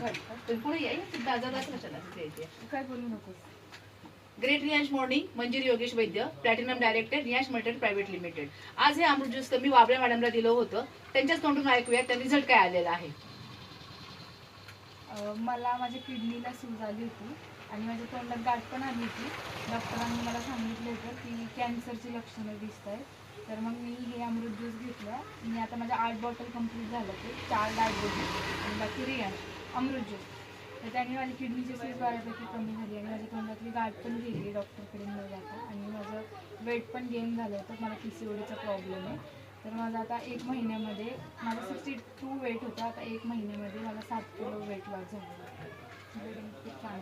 पण पुढे यायचं दादा कशाला काय बोलू नको. Great Riyansh morning, Manjiri Yogesh Vaidya, platinum director, Riyansh multi private limited. आज हे अमृत ज्यूस मी वाबळे मॅडमला दिलं होतं, त्यांच्याच तोंडून ऐकूया त्या रिझल्ट काय आलेला आहे. मला माझ्या किडनीला सूज आली होती आणि माझ्या तोंडात गाठ पण आली होती. डॉक्टरांनी मला सांगितलं होतं की कॅन्सरची लक्षणं दिसत आहेत. तर मग मी हे अमृत ज्यूस घेतलं. मी आता माझ्या 8 बॉटल कंप्लीट झालं, ते 4 डायबेटिक आणि बाकी रियांश अमृत ज्यूस. तर त्याने माझी किडनीची सूज बऱ्यापैकी कमी झाली आणि माझी तोंडातली गाठ पण गेली डॉक्टरकडे न जाता. आणि माझं वेट पण गेन झालं होतं. मला PCODचा प्रॉब्लेम आहे. तर माझं आता 1 महिन्यामध्ये माझं 62 वेट होतं, आता 1 महिन्यामध्ये मला 7 किलो वेट लॉस झालं. खूप छान.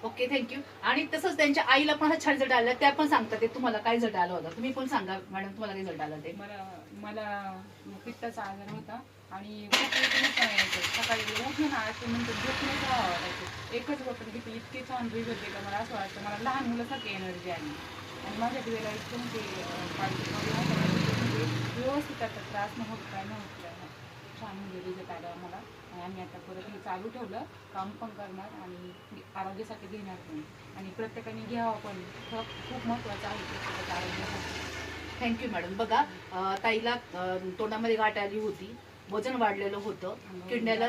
Okay, thank you. आणि तसंच त्यांच्या आईला पण हा छान रिझल्ट आला, त्या पण सांगतात ते तुम्हाला काय रिझल्ट आला होता. तुम्ही पण सांगा मॅडम, तुम्हाला काय रिझल्ट आला ते. मला पित्ताचा आजार होता आणि सकाळी उठून नंतर झोपण्याचं व्हावं वाटायचं. एकच बॉटल घेतली, इतकी छान रिझल्ट आहे का मला असं वाटतं मला लहान मुलासारखी एनर्जी आली. आणि माझ्या वेळेला इतकं म्हणजे व्यवस्थित आता त्रास नव्हतं, काय नव्हतं, छान म्हणजे रिझल्ट आला मला. आणि आम्ही आता परत हे चालू ठेवलं, काम पण करणार आणि आरोग्यासाठी घेणार पण. आणि प्रत्येकाने घ्यावं पण, खूप महत्त्वाचं आहे प्रत्येकाच्या आरोग्यासाठी. Thank you madam. बघा ताईला तोंडामध्ये गाठ आली होती, वजन वाढलेलं होतं, किडनीला